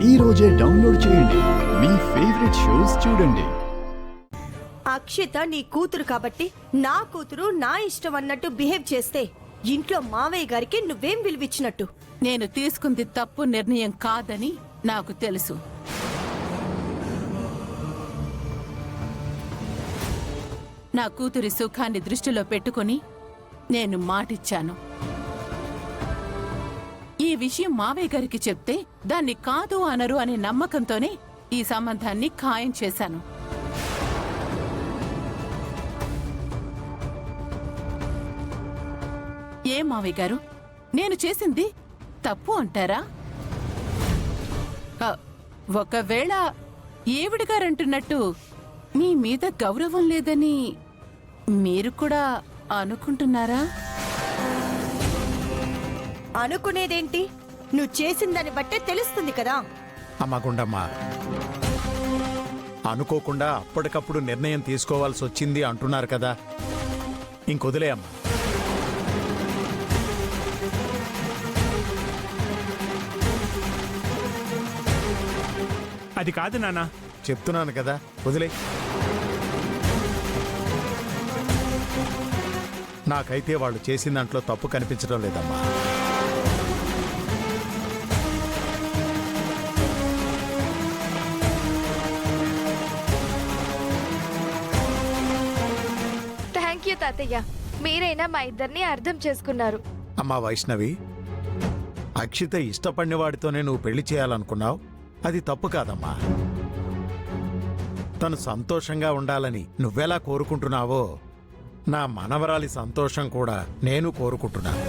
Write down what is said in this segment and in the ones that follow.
ఈ రోజే డౌన్లోడ్ చేయండి. మీ ఫేవరెట్ షోస్ చూడండి. అక్షిత నీ కూతురు కాబట్టి నా కూతురు నా ఇష్టం అన్నట్టు బిహేవ్ చేస్తే ఇంట్లో మావయ్య గారికి నువ్వేం విలువిచ్చినట్టు? నేను తీసుకుంది తప్పు నిర్ణయం కాదని నాకు తెలుసు. నా కూతురి సుఖాన్ని దృష్టిలో పెట్టుకుని నేను మాటిచ్చాను. ఈ విషయం మావయ్య గారికి చెప్తే దాన్ని కాదు అనరు అనే నమ్మకంతోనే ఈ సంబంధాన్ని ఖాయం చేశాను. ఏ మావయ్య గారు, నేను చేసింది తప్పు అంటారా? ఒకవేళ ఈవిడ గారంటున్నట్టు మీ మీద గౌరవం లేదని మీరు కూడా అనుకుంటున్నారా? అనుకునేదేంటి? నువ్వు చేసిందని బట్టే తెలుస్తుంది కదా. అమ్మా గుండమ్మ, అనుకోకుండా అప్పటికప్పుడు నిర్ణయం తీసుకోవాల్సి వచ్చింది అంటున్నారు కదా, ఇంకొదిలే అమ్మా. అది కాదు నాన్న. చెప్తున్నాను కదా, వదిలే. నాకైతే వాళ్ళు చేసిన దాంట్లో తప్పు కనిపించడం లేదమ్మా. థ్యాంక్ యూ తాతయ్య, మీరైనా మా ఇద్దరిని అర్థం చేసుకున్నారు. అమ్మా వైష్ణవి, అక్షిత ఇష్టపడిన వాడితోనే నువ్వు పెళ్లి చేయాలనుకున్నావు, అది తప్పు కాదమ్మా. తను సంతోషంగా ఉండాలని నువ్వెలా కోరుకుంటున్నావో నా మనవరాలి సంతోషం కూడా నేను కోరుకుంటున్నాను.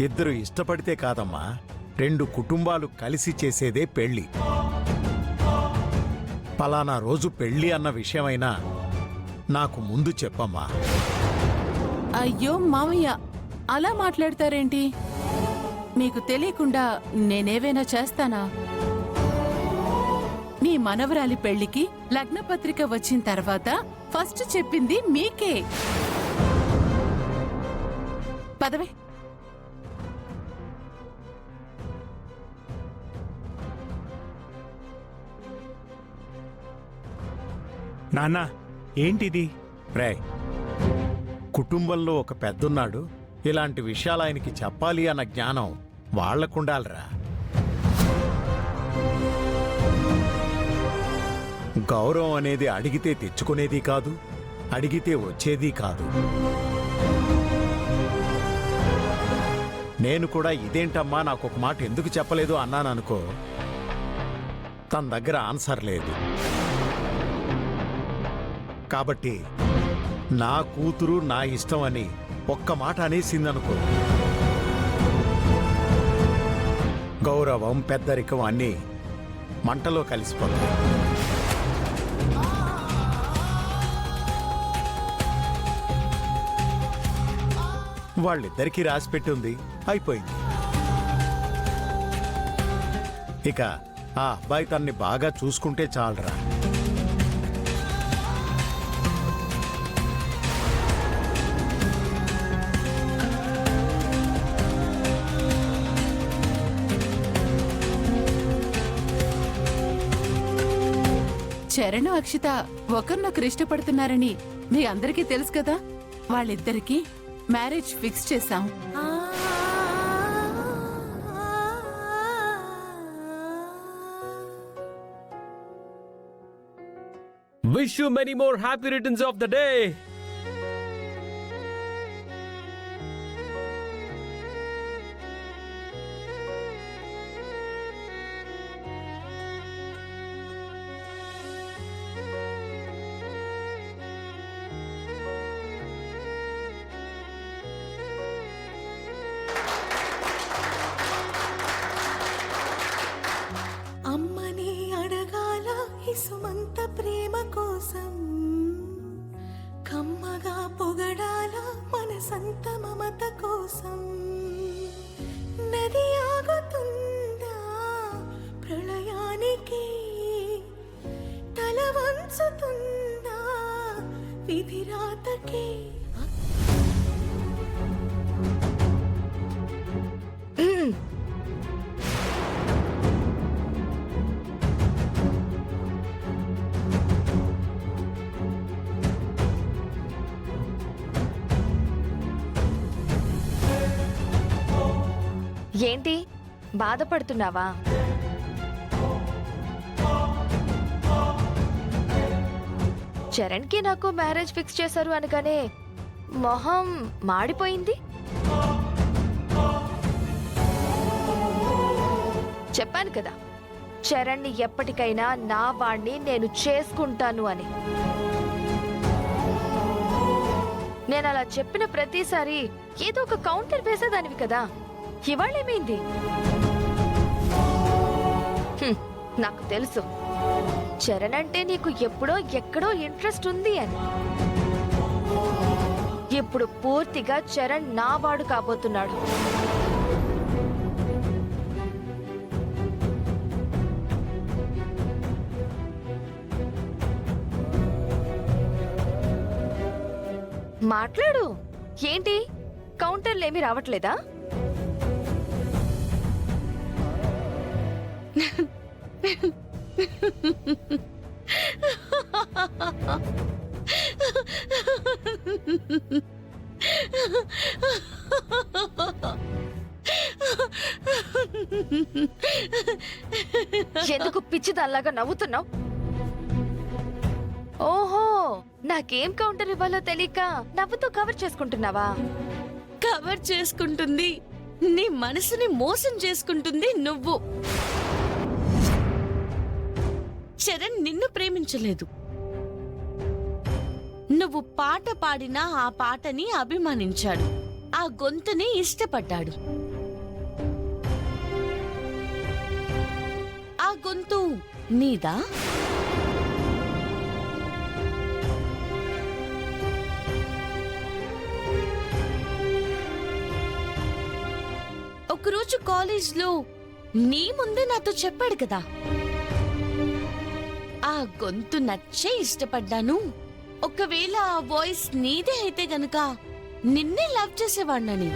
ఇద్దరు ఇష్టపడితే కాదమ్మా, రెండు కుటుంబాలు కలిసి చేసేదే పెళ్లి. పలానా రోజు పెళ్లి అన్న విషయమైనా నాకు ముందు చెప్పమ్మా. అయ్యో మావయ్య, అలా మాట్లాడతారేంటి? మీకు తెలియకుండా నేనేవైనా చేస్తానా? మీ మనవరాలి పెళ్లికి లగ్నపత్రిక వచ్చిన తర్వాత ఫస్ట్ చెప్పింది మీకే. పదవే. నాన్న, ఏంటిది? రే, కుటుంబంలో ఒక పెద్దున్నాడు, ఇలాంటి విషయాలు ఆయనకి చెప్పాలి అన్న జ్ఞానం వాళ్లకుండాలిరా. గౌరవం అనేది అడిగితే తెచ్చుకునేది కాదు, అడిగితే వచ్చేది కాదు. నేను కూడా ఇదేంటమ్మా నాకు ఒక మాట ఎందుకు చెప్పలేదు అన్నాననుకో, తన దగ్గర ఆన్సర్ లేదు. కాబట్టి నా కూతురు నా ఇష్టం అని ఒక్క మాట అనేసిందనుకో, గౌరవం పెద్దరికం అన్నీ మంటలో కలిసిపోతాయి. వాళ్ళిద్దరికీ రాసిపెట్టి ఉంది, అయిపోయింది. ఇక ఆ అబ్బాయి తన్ని బాగా చూసుకుంటే చాలరా. చరణ్, అక్షిత ఒకరినొకరు ఇష్టపడుతున్నారని మీ అందరికీ తెలుసు కదా. వాళ్ళిద్దరికీ మ్యారేజ్ ఫిక్స్ చేశాం. Wish you many more happy returns of the day. అమ్మని అడగాల ఇసుమంత ప్రేమ కోసం, కమ్మగా పొగడాల మనసంత మమత కోసం. నది ఆగుతుందా ప్రళయానికి, తల వంచుతుందా విధిరాతకి. ఏంటి బాధపడుతున్నావా? చరణ్కి నాకు మ్యారేజ్ ఫిక్స్ చేశారు అనగానే మొహం మాడిపోయింది. చెప్పాను కదా, చరణ్ని ఎప్పటికైనా నా వాణ్ణి నేను చేసుకుంటాను అని. నేను అలా చెప్పిన ప్రతిసారి ఏదో ఒక కౌంటర్ వేసేదానివి కదా, ఇవాళేమైంది? నాకు తెలుసు చరణ్ అంటే నీకు ఎప్పుడో ఎక్కడో ఇంట్రెస్ట్ ఉంది అని. ఇప్పుడు పూర్తిగా చరణ్ నా వాడు కాబోతున్నాడు. మాట్లాడు. ఏంటి కౌంటర్లేమీ రావట్లేదా? ఎందుకు పిచ్చిదాల్లాగా నవ్వుతున్నావు? ఓహో, నాకేం కౌంటర్ ఇవ్వాలో తెలియక నవ్వుతూ కవర్ చేసుకుంటున్నావా? కవర్ చేసుకుంటుంది నీ మనసుని మోసం చేసుకుంటుంది నువ్వు. చరణ్ నిన్ను ప్రేమించలేదు. నువ్వు పాట పాడినా ఆ పాటని అభిమానించాడు, ఆ గొంతుని ఇష్టపడ్డాడు. ఆ గొంతు నీదా? ఒకరోజు కాలేజ్లో నీ ముందే నాతో చెప్పాడు కదా, ఆ గొంతు నచ్చే ఇష్టపడ్డాను, ఒకవేళ ఆ వాయిస్ నీదే అయితే గనుక నిన్నే లవ్ చేసేవాణ్ణని.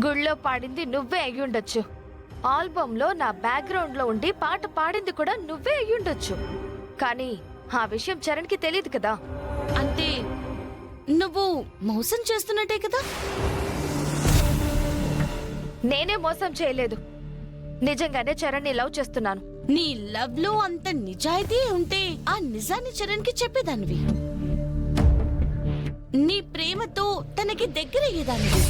గుళ్ళో పాడింది నువ్వే అయ్యుండొచ్చు, ఆల్బంలో నా బ్యాక్గ్రౌండ్ లో ఉండి పాట పాడింది కూడా నువ్వే అయ్యుండొచ్చు. కానీ ఆ విషయం చరణ్కి తెలియదు కదా. అంటే నువ్వు మోసం చేస్తున్నట్టే కదా? నేనే మోసం చేయలేదు, నిజంగానే చరణ్ని లవ్ చేస్తున్నాను. నీ లవ్ లో అంత నిజాయితీ ఉంటే ఆ నిజాన్ని చరణ్కి చెప్పేదానివి. నీ ప్రేమతో తనకి దగ్గరయ్యేదానివి.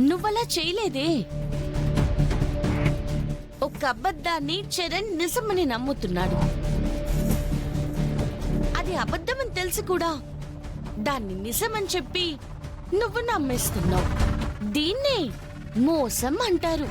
నువ్వలా చేయలేదే. ఒక అబద్ధాన్ని చరణ్ నిజమని నమ్ముతున్నాడు. అది అబద్ధమని తెలిసి కూడా దాన్ని నిజమని చెప్పి నువ్వు నమ్మేస్తున్నావు. దీన్నే మోసం అంటారు.